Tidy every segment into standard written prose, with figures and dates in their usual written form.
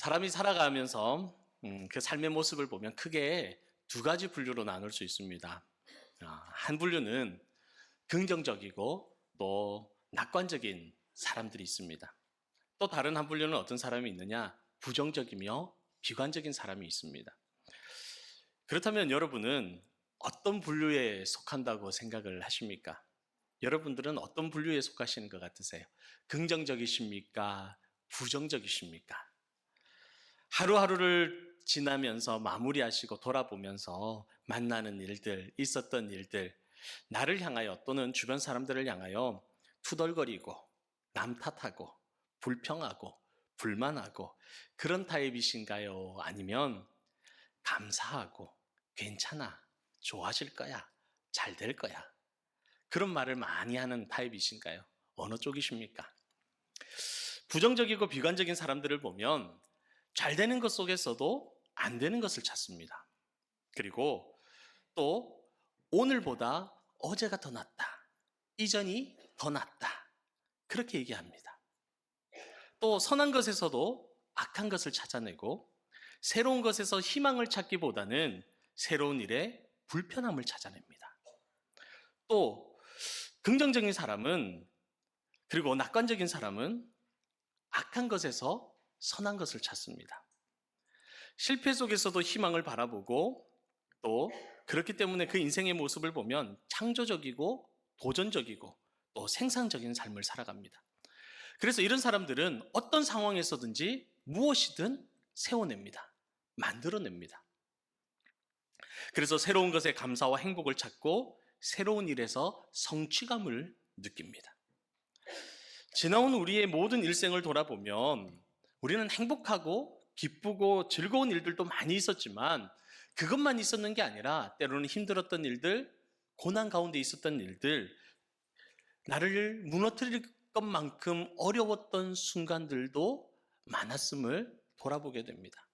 사람이 살아가면서 그 삶의 모습을 보면 크게 두 가지 분류로 나눌 수 있습니다. 한 분류는 긍정적이고 또 낙관적인 사람들이 있습니다. 또 다른 한 분류는 어떤 사람이 있느냐? 부정적이며 비관적인 사람이 있습니다. 그렇다면 여러분은 어떤 분류에 속한다고 생각을 하십니까? 여러분들은 어떤 분류에 속하시는 것 같으세요? 긍정적이십니까? 부정적이십니까? 하루하루를 지나면서 마무리하시고 돌아보면서 만나는 일들, 있었던 일들, 나를 향하여 또는 주변 사람들을 향하여 투덜거리고 남 탓하고 불평하고 불만하고 그런 타입이신가요? 아니면 감사하고 괜찮아, 좋아질 거야, 잘 될 거야, 그런 말을 많이 하는 타입이신가요? 어느 쪽이십니까? 부정적이고 비관적인 사람들을 보면 잘 되는 것 속에서도 안 되는 것을 찾습니다. 그리고 또 오늘보다 어제가 더 낫다, 이전이 더 낫다, 그렇게 얘기합니다. 또 선한 것에서도 악한 것을 찾아내고 새로운 것에서 희망을 찾기보다는 새로운 일에 불편함을 찾아냅니다. 또 긍정적인 사람은, 그리고 낙관적인 사람은 악한 것에서 선한 것을 찾습니다. 실패 속에서도 희망을 바라보고 또 그렇기 때문에 그 인생의 모습을 보면 창조적이고 도전적이고 또 생산적인 삶을 살아갑니다. 그래서 이런 사람들은 어떤 상황에서든지 무엇이든 세워냅니다. 만들어냅니다. 그래서 새로운 것에 감사와 행복을 찾고 새로운 일에서 성취감을 느낍니다. 지나온 우리의 모든 일생을 돌아보면 우리는 행복하고 기쁘고 즐거운 일들도 많이 있었지만 그것만 있었는 게 아니라 때로는 힘들었던 일들, 고난 가운데 있었던 일들, 나를 무너뜨릴 것만큼 어려웠던 순간들도 많았음을 돌아보게 됩니다.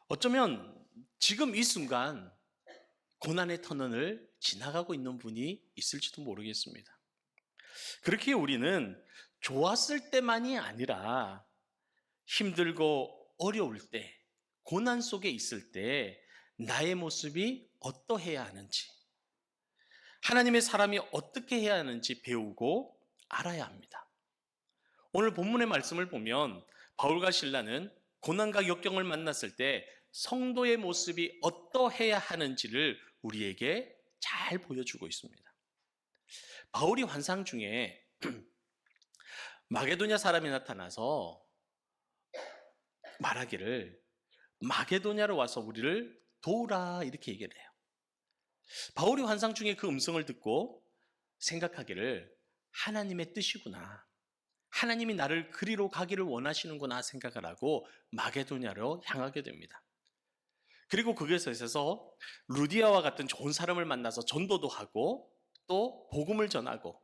어쩌면 지금 이 순간 고난의 터널을 지나가고 있는 분이 있을지도 모르겠습니다. 그렇게 우리는 좋았을 때만이 아니라 힘들고 어려울 때, 고난 속에 있을 때 나의 모습이 어떠해야 하는지, 하나님의 사람이 어떻게 해야 하는지 배우고 알아야 합니다. 오늘 본문의 말씀을 보면 바울과 실라는 고난과 역경을 만났을 때 성도의 모습이 어떠해야 하는지를 우리에게 잘 보여주고 있습니다. 바울이 환상 중에 마게도냐 사람이 나타나서 말하기를 마게도냐로 와서 우리를 도우라, 이렇게 얘기를 해요. 바울이 환상 중에 그 음성을 듣고 생각하기를 하나님의 뜻이구나, 하나님이 나를 그리로 가기를 원하시는구나 생각을 하고 마게도냐로 향하게 됩니다. 그리고 거기서 있어서 루디아와 같은 좋은 사람을 만나서 전도도 하고 또 복음을 전하고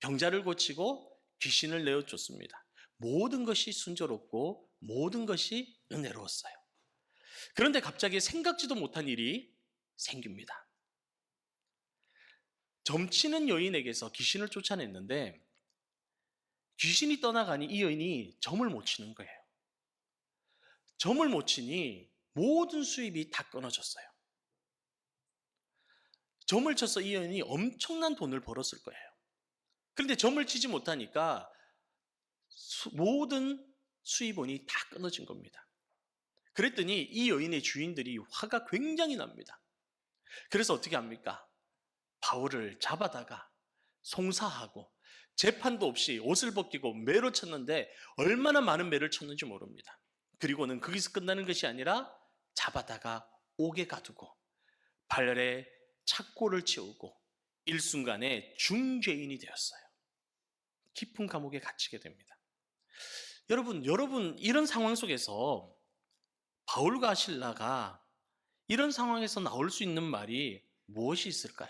병자를 고치고 귀신을 내어줬습니다. 모든 것이 순조롭고 모든 것이 은혜로웠어요. 그런데 갑자기 생각지도 못한 일이 생깁니다. 점치는 여인에게서 귀신을 쫓아냈는데 귀신이 떠나가니 이 여인이 점을 못 치는 거예요. 점을 못 치니 모든 수입이 다 끊어졌어요. 점을 쳐서 이 여인이 엄청난 돈을 벌었을 거예요. 그런데 점을 치지 못하니까 모든 수입원이 다 끊어진 겁니다. 그랬더니 이 여인의 주인들이 화가 굉장히 납니다. 그래서 어떻게 합니까? 바울을 잡아다가 송사하고 재판도 없이 옷을 벗기고 매로 쳤는데 얼마나 많은 매를 쳤는지 모릅니다. 그리고는 거기서 끝나는 것이 아니라 잡아다가 옥에 가두고 발열에 착고를 채우고 일순간에 중죄인이 되었어요. 깊은 감옥에 갇히게 됩니다. 여러분 이런 상황 속에서 바울과 실라가 이런 상황에서 나올 수 있는 말이 무엇이 있을까요?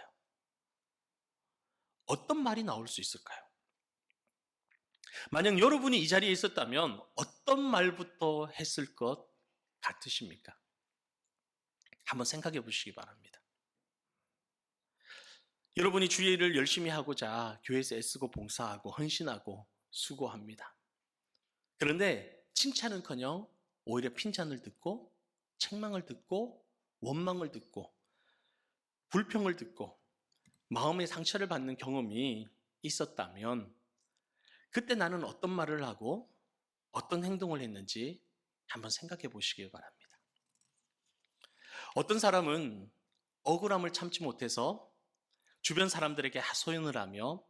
어떤 말이 나올 수 있을까요? 만약 여러분이 이 자리에 있었다면 어떤 말부터 했을 것 같으십니까? 한번 생각해 보시기 바랍니다. 여러분이 주의 일을 열심히 하고자 교회에서 애쓰고 봉사하고 헌신하고 수고합니다. 그런데 칭찬은커녕 오히려 핀잔을 듣고 책망을 듣고 원망을 듣고 불평을 듣고 마음의 상처를 받는 경험이 있었다면 그때 나는 어떤 말을 하고 어떤 행동을 했는지 한번 생각해 보시길 바랍니다. 어떤 사람은 억울함을 참지 못해서 주변 사람들에게 하소연을 하며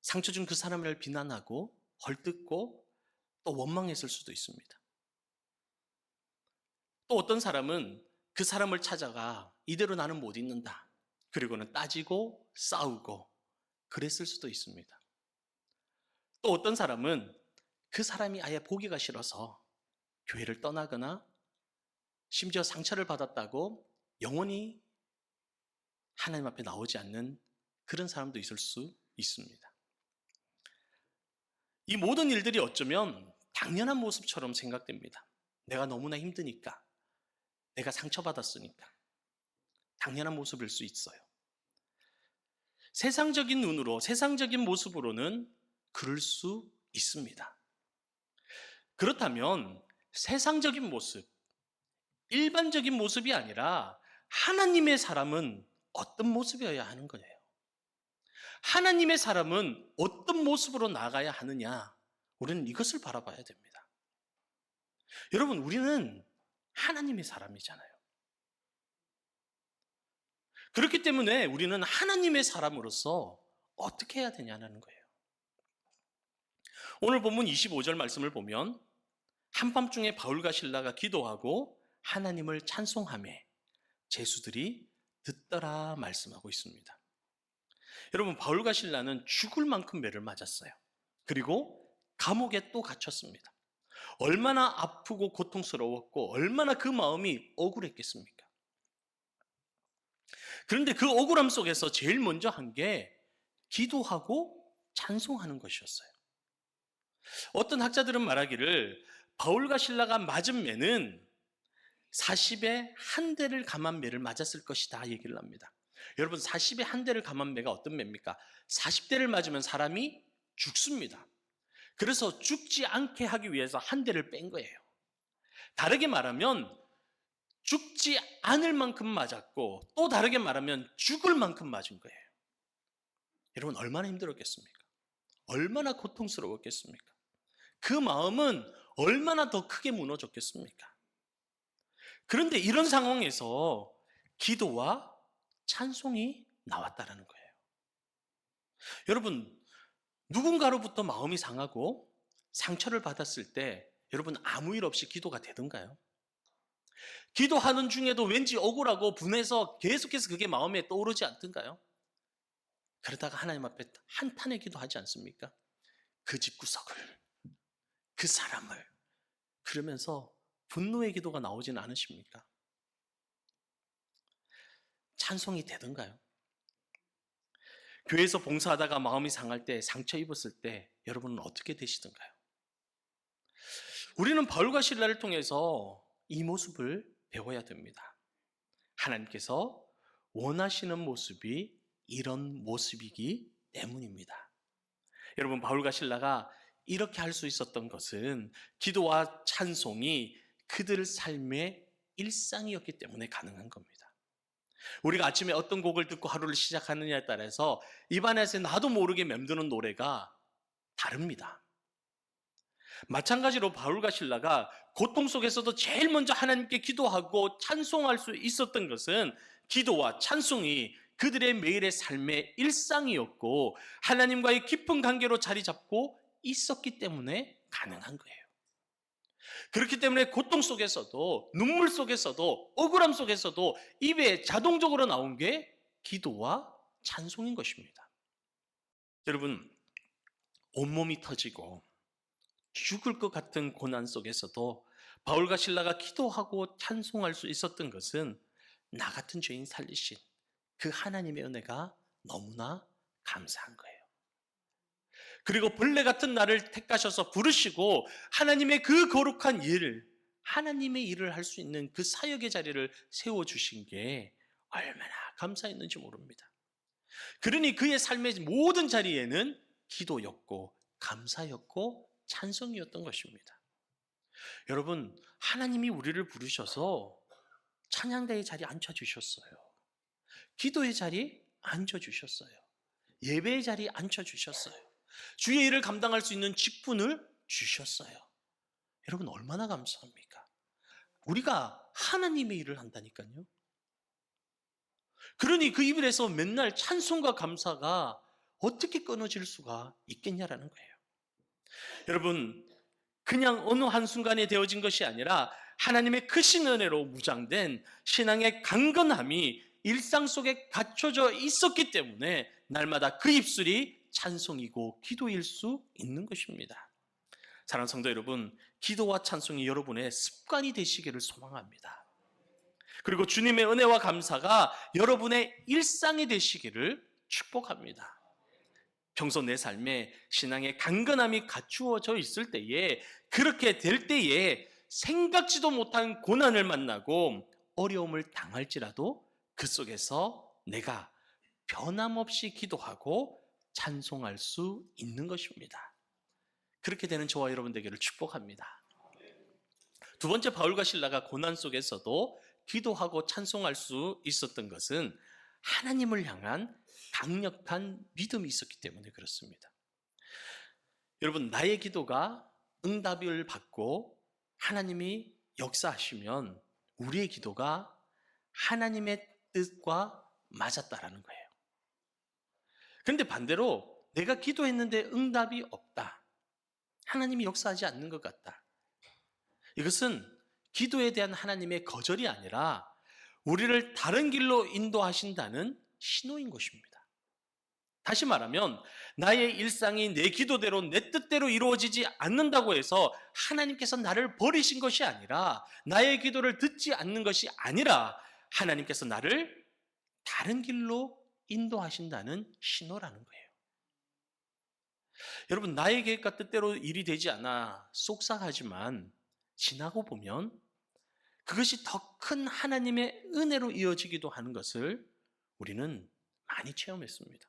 상처 준 그 사람을 비난하고 헐뜯고 또 원망했을 수도 있습니다. 또 어떤 사람은 그 사람을 찾아가 이대로 나는 못 있는다. 그리고는 따지고 싸우고 그랬을 수도 있습니다. 또 어떤 사람은 그 사람이 아예 보기가 싫어서 교회를 떠나거나 심지어 상처를 받았다고 영원히 하나님 앞에 나오지 않는 그런 사람도 있을 수 있습니다. 이 모든 일들이 어쩌면 당연한 모습처럼 생각됩니다. 내가 너무나 힘드니까, 내가 상처받았으니까 당연한 모습일 수 있어요. 세상적인 눈으로, 세상적인 모습으로는 그럴 수 있습니다. 그렇다면 세상적인 모습, 일반적인 모습이 아니라 하나님의 사람은 어떤 모습이어야 하는 거예요? 하나님의 사람은 어떤 모습으로 나아가야 하느냐? 우리는 이것을 바라봐야 됩니다. 여러분, 우리는 하나님의 사람이잖아요. 그렇기 때문에 우리는 하나님의 사람으로서 어떻게 해야 되냐는 거예요. 오늘 본문 25절 말씀을 보면 한밤중에 바울과 실라가 기도하고 하나님을 찬송하며 제수들이 듣더라 말씀하고 있습니다. 여러분, 바울과 실라는 죽을 만큼 매를 맞았어요. 그리고 감옥에 또 갇혔습니다. 얼마나 아프고 고통스러웠고 얼마나 그 마음이 억울했겠습니까? 그런데 그 억울함 속에서 제일 먼저 한 게 기도하고 찬송하는 것이었어요. 어떤 학자들은 말하기를 바울과 실라가 맞은 매는 40에 한 대를 감한 매를 맞았을 것이다 얘기를 합니다. 여러분, 40에 한 대를 감한 매가 어떤 매입니까? 40대를 맞으면 사람이 죽습니다. 그래서 죽지 않게 하기 위해서 한 대를 뺀 거예요. 다르게 말하면 죽지 않을 만큼 맞았고 또 다르게 말하면 죽을 만큼 맞은 거예요. 여러분, 얼마나 힘들었겠습니까? 얼마나 고통스러웠겠습니까? 그 마음은 얼마나 더 크게 무너졌겠습니까? 그런데 이런 상황에서 기도와 찬송이 나왔다라는 거예요. 여러분, 누군가로부터 마음이 상하고 상처를 받았을 때 여러분 아무 일 없이 기도가 되던가요? 기도하는 중에도 왠지 억울하고 분해서 계속해서 그게 마음에 떠오르지 않던가요? 그러다가 하나님 앞에 한탄의 기도하지 않습니까? 그 집구석을, 그 사람을, 그러면서 분노의 기도가 나오지는 않으십니까? 찬송이 되던가요? 교회에서 봉사하다가 마음이 상할 때, 상처 입었을 때 여러분은 어떻게 되시던가요? 우리는 바울과 실라를 통해서 이 모습을 배워야 됩니다. 하나님께서 원하시는 모습이 이런 모습이기 때문입니다. 여러분, 바울과 실라가 이렇게 할 수 있었던 것은 기도와 찬송이 그들 삶의 일상이었기 때문에 가능한 겁니다. 우리가 아침에 어떤 곡을 듣고 하루를 시작하느냐에 따라서 입안에서 나도 모르게 맴드는 노래가 다릅니다. 마찬가지로 바울과 실라가 고통 속에서도 제일 먼저 하나님께 기도하고 찬송할 수 있었던 것은 기도와 찬송이 그들의 매일의 삶의 일상이었고 하나님과의 깊은 관계로 자리 잡고 있었기 때문에 가능한 거예요. 그렇기 때문에 고통 속에서도 눈물 속에서도 억울함 속에서도 입에 자동적으로 나온 게 기도와 찬송인 것입니다. 여러분, 온몸이 터지고 죽을 것 같은 고난 속에서도 바울과 실라가 기도하고 찬송할 수 있었던 것은 나 같은 죄인 살리신 그 하나님의 은혜가 너무나 감사한 거예요. 그리고 벌레 같은 나를 택하셔서 부르시고 하나님의 그 거룩한 일, 하나님의 일을 할 수 있는 그 사역의 자리를 세워주신 게 얼마나 감사했는지 모릅니다. 그러니 그의 삶의 모든 자리에는 기도였고 감사였고 찬송이었던 것입니다. 여러분, 하나님이 우리를 부르셔서 찬양대의 자리에 앉혀주셨어요. 기도의 자리에 앉혀주셨어요. 예배의 자리에 앉혀주셨어요. 주의 일을 감당할 수 있는 직분을 주셨어요. 여러분, 얼마나 감사합니까? 우리가 하나님의 일을 한다니까요. 그러니 그 입에서 맨날 찬송과 감사가 어떻게 끊어질 수가 있겠냐라는 거예요. 여러분, 그냥 어느 한순간에 되어진 것이 아니라 하나님의 크신 은혜로 무장된 신앙의 강건함이 일상 속에 갖춰져 있었기 때문에 날마다 그 입술이 찬송이고 기도일 수 있는 것입니다. 사랑하는 성도 여러분, 기도와 찬송이 여러분의 습관이 되시기를 소망합니다. 그리고 주님의 은혜와 감사가 여러분의 일상이 되시기를 축복합니다. 평소 내 삶에 신앙의 강건함이 갖추어져 있을 때에, 그렇게 될 때에 생각지도 못한 고난을 만나고 어려움을 당할지라도 그 속에서 내가 변함없이 기도하고 찬송할 수 있는 것입니다. 그렇게 되는 저와 여러분 되기를 축복합니다. 두 번째, 바울과 실라가 고난 속에서도 기도하고 찬송할 수 있었던 것은 하나님을 향한 강력한 믿음이 있었기 때문에 그렇습니다. 여러분, 나의 기도가 응답을 받고 하나님이 역사하시면 우리의 기도가 하나님의 뜻과 맞았다라는 거예요. 그런데 반대로 내가 기도했는데 응답이 없다, 하나님이 역사하지 않는 것 같다, 이것은 기도에 대한 하나님의 거절이 아니라 우리를 다른 길로 인도하신다는 신호인 것입니다. 다시 말하면 나의 일상이 내 기도대로 내 뜻대로 이루어지지 않는다고 해서 하나님께서 나를 버리신 것이 아니라, 나의 기도를 듣지 않는 것이 아니라 하나님께서 나를 다른 길로 인도하신다는 신호라는 거예요. 여러분, 나의 계획과 뜻대로 일이 되지 않아 속상하지만 지나고 보면 그것이 더 큰 하나님의 은혜로 이어지기도 하는 것을 우리는 많이 체험했습니다.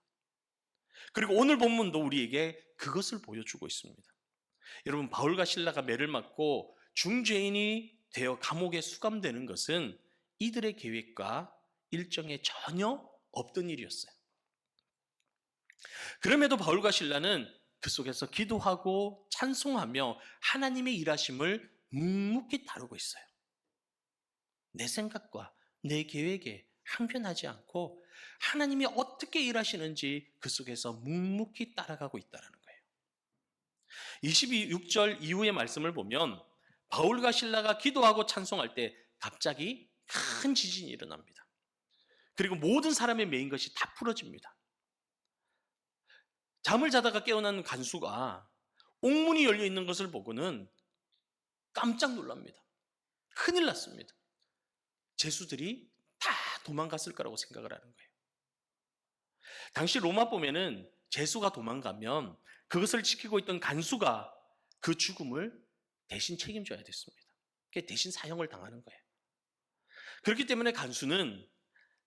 그리고 오늘 본문도 우리에게 그것을 보여주고 있습니다. 여러분, 바울과 실라가 매를 맞고 중죄인이 되어 감옥에 수감되는 것은 이들의 계획과 일정에 전혀 없던 일이었어요. 그럼에도 바울과 실라는 그 속에서 기도하고 찬송하며 하나님의 일하심을 묵묵히 다루고 있어요. 내 생각과 내 계획에 항변하지 않고 하나님이 어떻게 일하시는지 그 속에서 묵묵히 따라가고 있다는 거예요. 26절 이후의 말씀을 보면 바울과 실라가 기도하고 찬송할 때 갑자기 큰 지진이 일어납니다. 그리고 모든 사람의 메인 것이 다 풀어집니다. 잠을 자다가 깨어난 간수가 옥문이 열려 있는 것을 보고는 깜짝 놀랍니다. 큰일 났습니다. 죄수들이 다 도망갔을 거라고 생각을 하는 거예요. 당시 로마 보면은 죄수가 도망가면 그것을 지키고 있던 간수가 그 죽음을 대신 책임져야 됐습니다. 그게 대신 사형을 당하는 거예요. 그렇기 때문에 간수는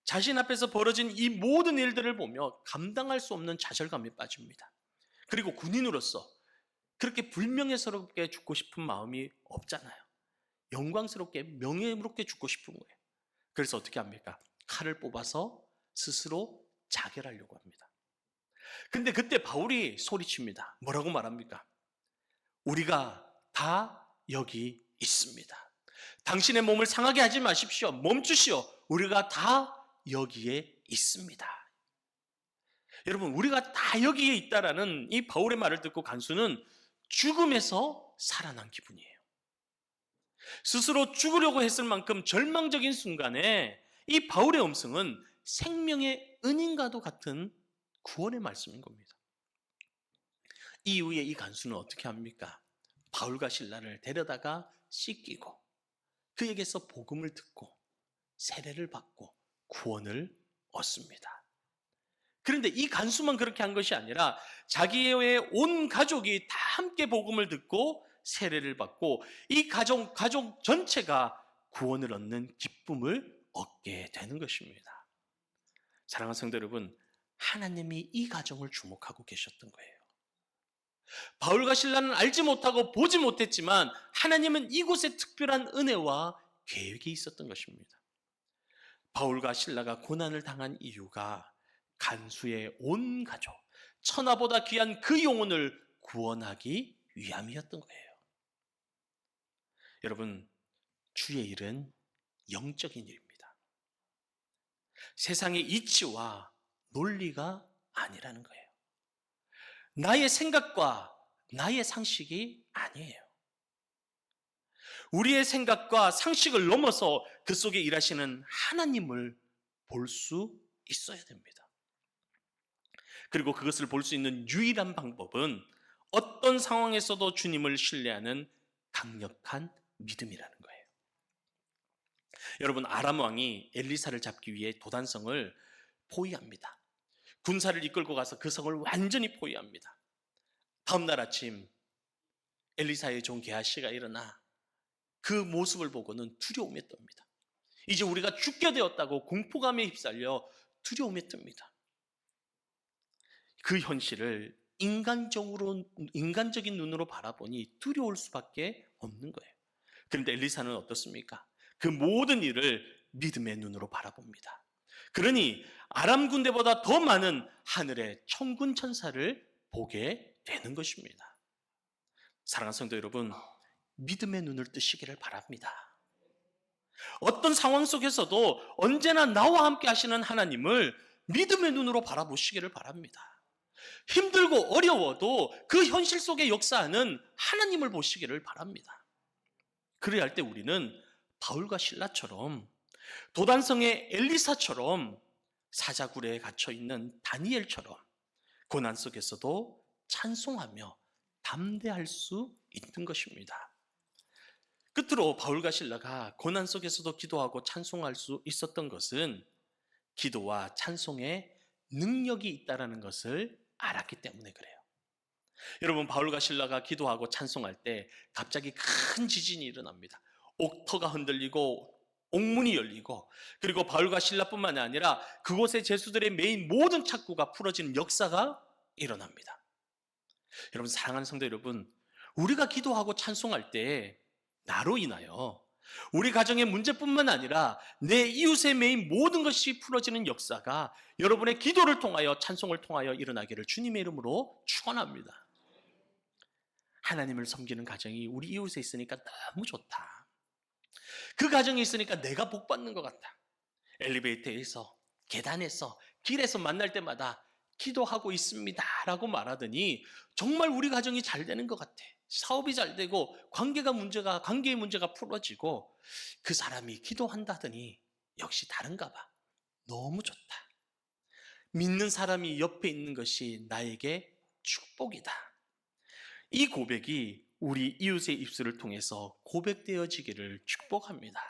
자신 앞에서 벌어진 이 모든 일들을 보며 감당할 수 없는 좌절감에 빠집니다. 그리고 군인으로서 그렇게 불명예스럽게 죽고 싶은 마음이 없잖아요. 영광스럽게 명예롭게 죽고 싶은 거예요. 그래서 어떻게 합니까? 칼을 뽑아서 스스로 자결하려고 합니다. 근데 그때 바울이 소리칩니다. 뭐라고 말합니까? 우리가 다 여기 있습니다. 당신의 몸을 상하게 하지 마십시오. 멈추시오. 우리가 다 여기에 있습니다. 여러분, 우리가 다 여기에 있다라는 이 바울의 말을 듣고 간수는 죽음에서 살아난 기분이에요. 스스로 죽으려고 했을 만큼 절망적인 순간에 이 바울의 음성은 생명의 은인과도 같은 구원의 말씀인 겁니다. 이후에 이 간수는 어떻게 합니까? 바울과 실라를 데려다가 씻기고 그에게서 복음을 듣고 세례를 받고 구원을 얻습니다. 그런데 이 간수만 그렇게 한 것이 아니라 자기의 온 가족이 다 함께 복음을 듣고 세례를 받고 이 가족 전체가 구원을 얻는 기쁨을 얻게 되는 것입니다. 사랑하는 성도 여러분, 하나님이 이 가정을 주목하고 계셨던 거예요. 바울과 실라는 알지 못하고 보지 못했지만 하나님은 이곳에 특별한 은혜와 계획이 있었던 것입니다. 바울과 실라가 고난을 당한 이유가 간수의 온 가족, 천하보다 귀한 그 영혼을 구원하기 위함이었던 거예요. 여러분, 주의 일은 영적인 일입니다. 세상의 이치와 논리가 아니라는 거예요. 나의 생각과 나의 상식이 아니에요. 우리의 생각과 상식을 넘어서 그 속에 일하시는 하나님을 볼 수 있어야 됩니다. 그리고 그것을 볼 수 있는 유일한 방법은 어떤 상황에서도 주님을 신뢰하는 강력한 믿음이라는 거예요. 여러분, 아람 왕이 엘리사를 잡기 위해 도단성을 포위합니다. 군사를 이끌고 가서 그 성을 완전히 포위합니다. 다음 날 아침 엘리사의 종 게하시가 일어나 그 모습을 보고는 두려움에 떱니다. 이제 우리가 죽게 되었다고 공포감에 휩쓸려 두려움에 뜹니다. 그 현실을 인간적인 눈으로 바라보니 두려울 수밖에 없는 거예요. 그런데 엘리사는 어떻습니까? 그 모든 일을 믿음의 눈으로 바라봅니다. 그러니 아람 군대보다 더 많은 하늘의 천군 천사를 보게 되는 것입니다. 사랑하는 성도 여러분, 믿음의 눈을 뜨시기를 바랍니다. 어떤 상황 속에서도 언제나 나와 함께 하시는 하나님을 믿음의 눈으로 바라보시기를 바랍니다. 힘들고 어려워도 그 현실 속에 역사하는 하나님을 보시기를 바랍니다. 그래야 할 때 우리는 바울과 실라처럼, 도단성의 엘리사처럼, 사자굴에 갇혀있는 다니엘처럼 고난 속에서도 찬송하며 담대할 수 있는 것입니다. 끝으로 바울과 실라가 고난 속에서도 기도하고 찬송할 수 있었던 것은 기도와 찬송에 능력이 있다는 것을 알았기 때문에 그래요. 여러분, 바울과 실라가 기도하고 찬송할 때 갑자기 큰 지진이 일어납니다. 옥터가 흔들리고 옥문이 열리고, 그리고 바울과 실라뿐만 아니라 그곳의 제수들의 메인 모든 착구가 풀어지는 역사가 일어납니다. 여러분, 사랑하는 성도 여러분, 우리가 기도하고 찬송할 때 나로 인하여 우리 가정의 문제뿐만 아니라 내 이웃의 메인 모든 것이 풀어지는 역사가 여러분의 기도를 통하여, 찬송을 통하여 일어나기를 주님의 이름으로 축원합니다. 하나님을 섬기는 가정이 우리 이웃에 있으니까 너무 좋다. 그 가정에 있으니까 내가 복 받는 것 같다. 엘리베이터에서, 계단에서, 길에서 만날 때마다 기도하고 있습니다 라고 말하더니 정말 우리 가정이 잘 되는 것 같아. 사업이 잘 되고 관계의 문제가 풀어지고, 그 사람이 기도한다더니 역시 다른가 봐. 너무 좋다. 믿는 사람이 옆에 있는 것이 나에게 축복이다. 이 고백이 우리 이웃의 입술을 통해서 고백되어지기를 축복합니다.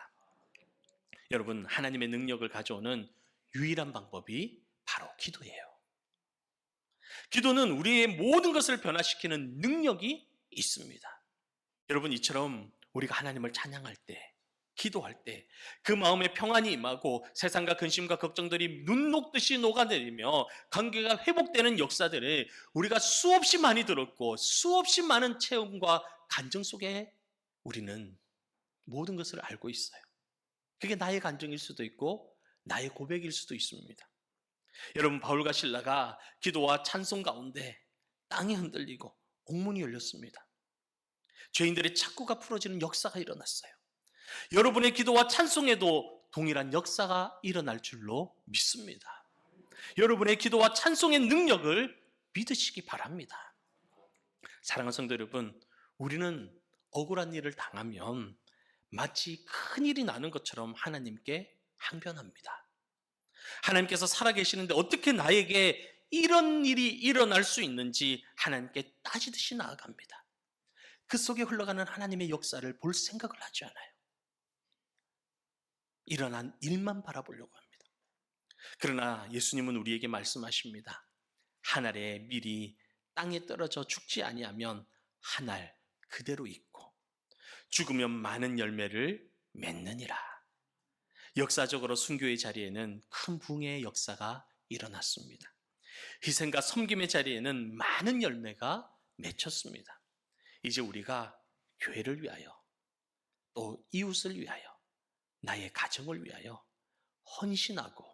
여러분, 하나님의 능력을 가져오는 유일한 방법이 바로 기도예요. 기도는 우리의 모든 것을 변화시키는 능력이 있습니다. 여러분, 이처럼 우리가 하나님을 찬양할 때, 기도할 때 그 마음에 평안이 임하고 세상과 근심과 걱정들이 눈 녹듯이 녹아내리며 관계가 회복되는 역사들을 우리가 수없이 많이 들었고 수없이 많은 체험과 간증 속에 우리는 모든 것을 알고 있어요. 그게 나의 간증일 수도 있고 나의 고백일 수도 있습니다. 여러분, 바울과 실라가 기도와 찬송 가운데 땅이 흔들리고 옥문이 열렸습니다. 죄인들의 착구가 풀어지는 역사가 일어났어요. 여러분의 기도와 찬송에도 동일한 역사가 일어날 줄로 믿습니다. 여러분의 기도와 찬송의 능력을 믿으시기 바랍니다. 사랑하는 성도 여러분, 우리는 억울한 일을 당하면 마치 큰일이 나는 것처럼 하나님께 항변합니다. 하나님께서 살아계시는데 어떻게 나에게 이런 일이 일어날 수 있는지 하나님께 따지듯이 나아갑니다. 그 속에 흘러가는 하나님의 역사를 볼 생각을 하지 않아요. 일어난 일만 바라보려고 합니다. 그러나 예수님은 우리에게 말씀하십니다. 한 알의 밀이 땅에 떨어져 죽지 아니하면 한 알 그대로 있고 죽으면 많은 열매를 맺느니라. 역사적으로 순교의 자리에는 큰 부흥의 역사가 일어났습니다. 희생과 섬김의 자리에는 많은 열매가 맺혔습니다. 이제 우리가 교회를 위하여 또 이웃을 위하여 나의 가정을 위하여 헌신하고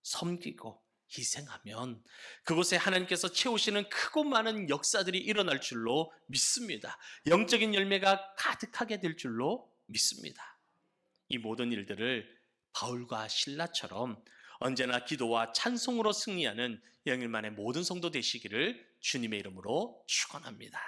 섬기고 희생하면 그곳에 하나님께서 채우시는 크고 많은 역사들이 일어날 줄로 믿습니다. 영적인 열매가 가득하게 될 줄로 믿습니다. 이 모든 일들을 바울과 실라처럼 언제나 기도와 찬송으로 승리하는 영일만의 모든 성도 되시기를 주님의 이름으로 축원합니다.